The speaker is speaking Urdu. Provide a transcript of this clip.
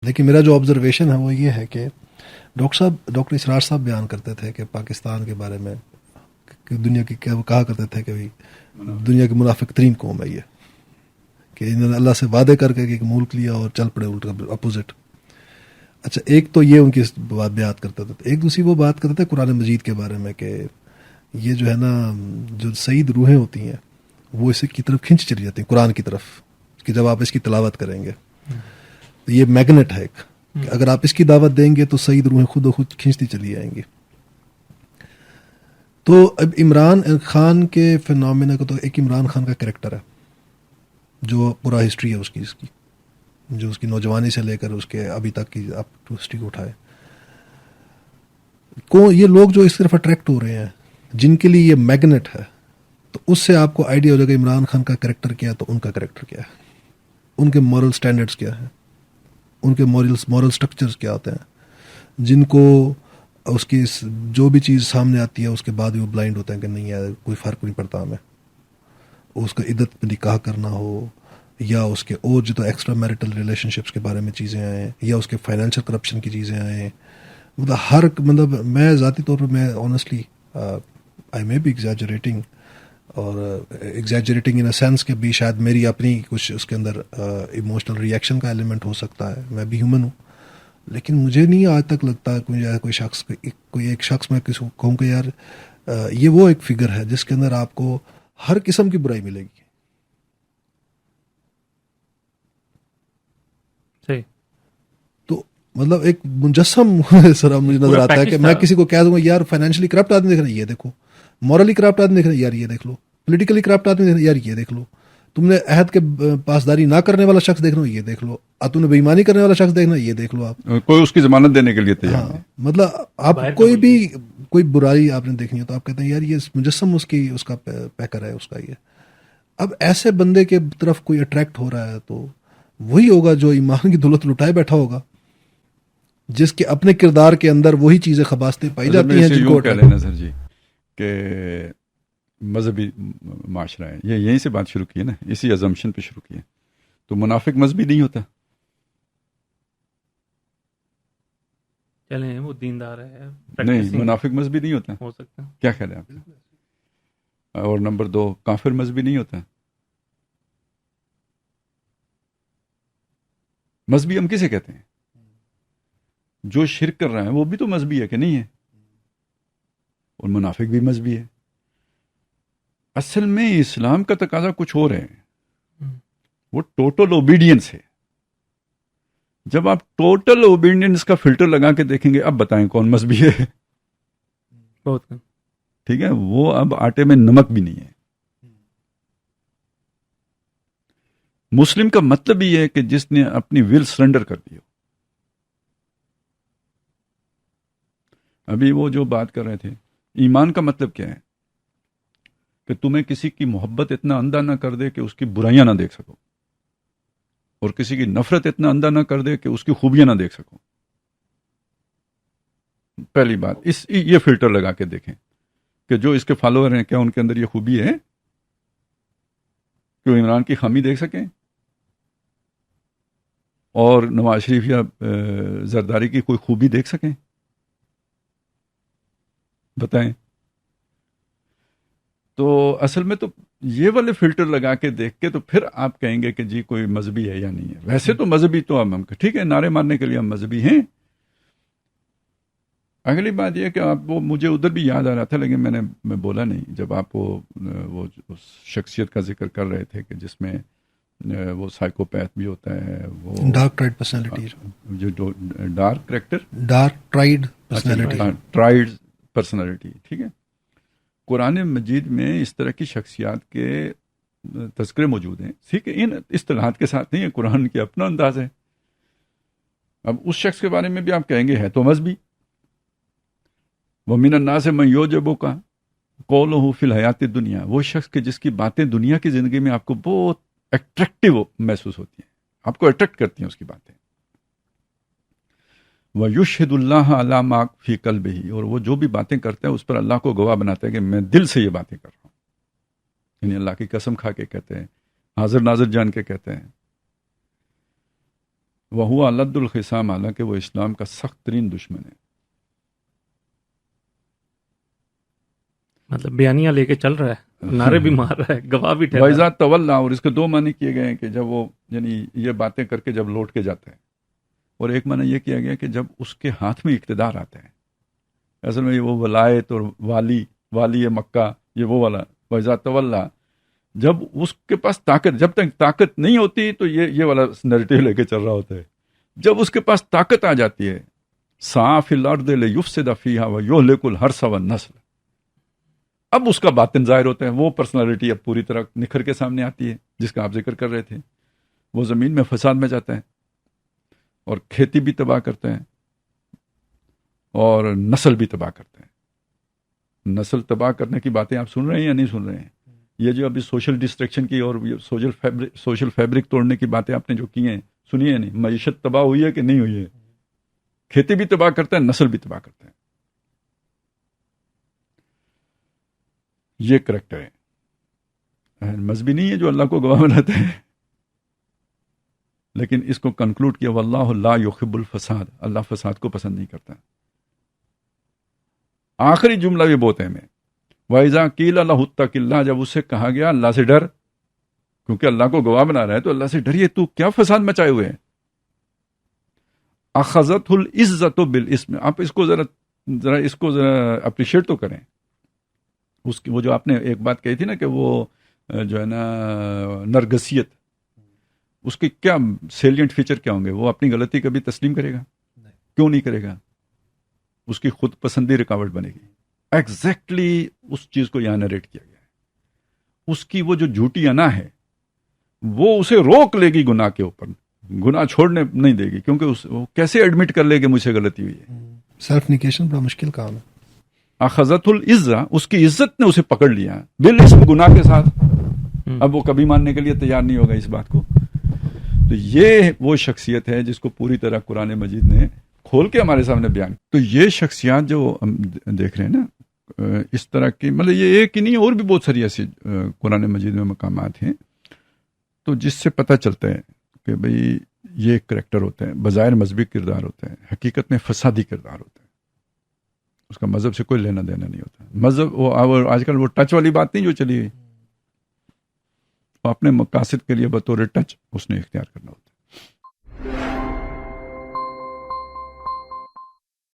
لیکن میرا جو آبزرویشن ہے وہ یہ ہے کہ ڈاکٹر اسرار صاحب بیان کرتے تھے کہ پاکستان کے بارے میں کہ دنیا کی کہا کرتے تھے کہ دنیا کی منافق ترین قوم ہے یہ، کہ انہوں نے اللہ سے وعدے کر کے ایک ملک لیا اور چل پڑے الٹا اپوزٹ. اچھا، ایک تو یہ ان کی بات بیان کرتے تھے. ایک دوسری وہ بات کرتے تھے قرآن مجید کے بارے میں کہ یہ جو ہے نا، جو سعید روحیں ہوتی ہیں وہ اس کی طرف کھنچ چلی جاتی ہیں قرآن کی طرف، کہ جب آپ اس کی تلاوت کریں گے تو یہ میگنیٹ ہے ایک، کہ اگر آپ اس کی دعوت دیں گے تو سعید روحیں خود و خود کھنچتی چلی جائیں گی. تو اب عمران خان کے فنومینا کو، تو ایک عمران خان کا کریکٹر ہے جو پورا ہسٹری ہے اس کی جو اس کی نوجوانی سے لے کر اس کے ابھی تک کی آپ ہسٹری کو اٹھائے، یہ لوگ جو اس طرف اٹریکٹ ہو رہے ہیں جن کے لیے یہ میگنیٹ ہے، تو اس سے آپ کو آئیڈیا ہو جائے گا عمران خان کا کریکٹر کیا ہے تو ان کا کریکٹر کیا ہے، ان کے مورل سٹینڈرڈز کیا ہیں، ان کے مورل سٹرکچرز کیا ہوتے ہیں، جن کو اس کی جو بھی چیز سامنے آتی ہے اس کے بعد بھی وہ بلائنڈ ہوتے ہیں کہ نہیں یار کوئی فرق نہیں پڑتا ہمیں. اس کا عدت پہ نکاح کرنا ہو، یا اس کے اور جو تو ایکسٹرا میرٹل ریلیشن شپس کے بارے میں چیزیں آئیں، یا اس کے فائنینشیل کرپشن کی چیزیں آئیں، مطلب میں ذاتی طور پر میں honestly I may be exaggerating, اور ایگزیجریٹنگ ان اے سینس کہ بھی شاید میری اپنی کچھ اس کے اندر ایموشنل ریئیکشن کا ایلیمنٹ ہو سکتا ہے، میں بھی ہیومن ہوں. لیکن مجھے نہیں آج تک لگتا کوئی ایک شخص میں کسی کو کہوں کہ یار یہ وہ ایک فگر ہے جس کے اندر آپ کو ہر قسم کی برائی ملے گی. صحیح. تو مطلب ایک مجسم سر مجھے نظر آتا ہے کہ میں کسی کو کہہ دوں گا یار فائنینشلی کرپٹ آدمی دیکھ رہا ہے یہ دیکھو، مورلی کرپٹ آدمی دیکھ رہا ہے یار یہ دیکھ لو، پولیٹیکلی کرپٹ آدمی دیکھ رہا ہے یار یہ دیکھ لو، تم نے عہد کے پاسداری نہ کرنے والا شخص دیکھ رہا ہو یہ دیکھ لو، تم نے بےایمانی کرنے والا شخص دیکھنا یہ دیکھ لو. آپ کوئی اس کی ضمانت دینے کے لیے تیار نہیں. مطلب آپ کوئی برائی آپ نے دیکھنی ہو تو آپ کہتے ہیں یار یہ مجسم اس کا پیکر ہے اس کا یہ. اب ایسے بندے کے طرف کوئی اٹریکٹ ہو رہا ہے تو وہی ہوگا جو ایمان کی دولت لٹائے بیٹھا ہوگا، جس کے اپنے کردار کے اندر وہی چیزیں خباستیں پائی جاتی ہیں جن کو کہہ لینا سر جی کہ مذہبی معاشرہ ہے، یہ یہیں سے بات شروع کی ہے نا، اسی ازمپشن پہ شروع کی ہے. تو منافق مذہبی نہیں ہوتا. چلیں وہ دیندار ہے، نہیں منافق مذہبی نہیں ہوتا. ہو سکتا ہے. کیا خیال ہے آپ کا؟ اور نمبر 2 کافر مذہبی نہیں ہوتا. مذہبی ہم کسے کہتے ہیں؟ جو شرک کر رہا ہے وہ بھی تو مذہبی ہے کہ نہیں ہے؟ اور منافق بھی مذہبی ہے. اصل میں اسلام کا تقاضا کچھ اور ہے، وہ ٹوٹل اوبیڈینس ہے. جب آپ ٹوٹل اوبیڈینس کا فلٹر لگا کے دیکھیں گے اب بتائیں کون مذہبی ہے. بہت ٹھیک ہے، وہ اب آٹے میں نمک بھی نہیں ہے. مسلم کا مطلب یہ ہے کہ جس نے اپنی ول سرنڈر کر دی ہو. ابھی وہ جو بات کر رہے تھے ایمان کا مطلب کیا ہے؟ کہ تمہیں کسی کی محبت اتنا اندھا نہ کر دے کہ اس کی برائیاں نہ دیکھ سکو، اور کسی کی نفرت اتنا اندھا نہ کر دے کہ اس کی خوبیاں نہ دیکھ سکو. پہلی بات یہ فلٹر لگا کے دیکھیں کہ جو اس کے فالوور ہیں کیا ان کے اندر یہ خوبی ہے کہ وہ عمران کی خامی دیکھ سکیں اور نواز شریف یا زرداری کی کوئی خوبی دیکھ سکیں. بتائیں. تو اصل میں تو یہ والے فلٹر لگا کے دیکھ کے تو پھر آپ کہیں گے کہ جی کوئی مذہبی ہے یا نہیں ہے. ویسے تو مذہبی تو ہم ٹھیک ہے نعرے مارنے کے لیے ہم مذہبی ہیں. اگلی بات یہ کہ آپ وہ مجھے ادھر بھی یاد آ رہا تھا لیکن میں بولا نہیں جب آپ وہ اس شخصیت کا ذکر کر رہے تھے کہ جس میں وہ سائیکوپیتھ بھی ہوتا ہے، وہ ڈارک ٹرائیڈ پرسنالٹی، جو dark character, dark tried personality, tried personality. ٹھیک ہے، قرآن مجید میں اس طرح کی شخصیات کے تذکرے موجود ہیں. ٹھیک ہے، ان اصطلاحات کے ساتھ نہیں ہے، قرآن کے اپنا انداز ہے. اب اس شخص کے بارے میں بھی آپ کہیں گے ہے تو مذہبی. وَمِنَ النَّاسِ مَن يُعْجِبُكَ قَوْلُهُ فِي الْحَيَاةِ الدُّنْيَا، وہ شخص کہ جس کی باتیں دنیا کی زندگی میں آپ کو بہت اٹریکٹیو محسوس ہوتی ہیں، آپ کو اٹریکٹ کرتی ہیں اس کی باتیں. وَيُشْهِدُ اللَّهَ عَلَى مَا فِي قَلْبِهِ، اور وہ جو بھی باتیں کرتا ہے اس پر اللہ کو گواہ بناتا ہے کہ میں دل سے یہ باتیں کر رہا ہوں. یعنی اللہ کی قسم کھا کے کہتے ہیں، حاضر ناظر جان کے کہتے ہیں. وہو لد الخصام، حالانکہ وہ اسلام کا سخت ترین دشمن ہے. مطلب بیانیاں لے کے چل رہا ہے، نعرے بھی مار رہا ہے، گواہ بھی ٹھہرا ہے. وَإِذَا تَوَلَّىٰ، اور اس کے دو معنی کیے گئے ہیں کہ جب وہ یعنی یہ باتیں کر کے جب لوٹ کے جاتا ہے، اور ایک معنی یہ کیا گیا کہ جب اس کے ہاتھ میں اقتدار آتا ہے. اصل میں یہ وہ ولایت اور والی مکہ، یہ وہ والا وَإِذَا تَوَلَّىٰ، جب اس کے پاس طاقت، جب تک طاقت نہیں ہوتی تو یہ والا نیریٹو لے کے چل رہا ہوتا ہے. جب اس کے پاس طاقت آ جاتی ہے، سعیٰ فی الارض لیفسد فیہا ویہلک الحرث والنسل، اب اس کا باطن ظاہر ہوتا ہے. وہ پرسنالٹی اب پوری طرح نکھر کے سامنے آتی ہے جس کا آپ ذکر کر رہے تھے. وہ زمین میں فساد میں جاتا ہے اور کھیتی بھی تباہ کرتا ہے اور نسل بھی تباہ کرتا ہے. نسل تباہ کرنے کی باتیں آپ سن رہے ہیں یا نہیں سن رہے ہیں؟ یہ جو ابھی سوشل ڈسٹریکشن کی اور سوشل فیبرک توڑنے کی باتیں آپ نے جو کی ہیں، سنیے نہیں. معیشت تباہ ہوئی ہے کہ نہیں ہوئی ہے؟ کھیتی بھی تباہ کرتا ہے، نسل بھی تباہ کرتا ہے. یہ کریکٹر ہے. مذہبی نہیں ہے جو اللہ کو گواہ بناتا ہے، لیکن اس کو کنکلوڈ کیا واللہ لا یحب الفساد، اللہ فساد کو پسند نہیں کرتا. آخری جملہ بھی بہت اہم ہے. وَإِذَا قِيلَ لَهُ اتَّقِ اللَّهَ، جب اس سے کہا گیا اللہ سے ڈر، کیونکہ اللہ کو گواہ بنا رہا ہے تو اللہ سے ڈریے، تو کیا فساد مچائے ہوئے ہیں. اخذتہ العزت بالاسم، آپ اس کو ذرا اپریشیٹ تو کریں. اس کی وہ جو آپ نے ایک بات کہی تھی نا کہ وہ جو ہے نا نرگسیت، اس کے کیا سیلینٹ فیچر کیا ہوں گے؟ وہ اپنی غلطی کبھی تسلیم کرے گا؟ کیوں نہیں کرے گا؟ اس کی خود پسندی رکاوٹ بنے گی. ایگزیکٹلی اس چیز کو یہاں نریٹ کیا گیا ہے. اس کی وہ جو جھوٹی انا ہے وہ اسے روک لے گی گناہ کے اوپر، گناہ چھوڑنے نہیں دے گی، کیونکہ وہ کیسے ایڈمٹ کر لے کہ مجھ سے غلطی ہوئی ہے. سیلف نیگیشن بڑا مشکل کام ہے. اخذت العزہ، اس کی عزت نے اسے پکڑ لیا بالاسم، گناہ کے ساتھ. اب وہ کبھی ماننے کے لیے تیار نہیں ہوگا اس بات کو. تو یہ وہ شخصیت ہے جس کو پوری طرح قرآن مجید نے کھول کے ہمارے سامنے بیان. تو یہ شخصیات جو ہم دیکھ رہے ہیں نا اس طرح کی، مطلب یہ ایک ہی نہیں، اور بھی بہت ساری ایسی قرآن مجید میں مقامات ہیں تو جس سے پتہ چلتا ہے کہ بھئی یہ ایک کریکٹر ہوتا ہے، بظاہر مذہبی کردار ہوتا ہے، حقیقت میں فسادی کردار ہوتا ہے. اس کا مذہب سے کوئی لینا دینا نہیں ہوتا. مذہب وہ آج کل وہ ٹچ والی بات نہیں جو چلی گئی، وہ اپنے مقاصد کے لیے بطور ٹچ اس نے اختیار کرنا ہوتا ہے.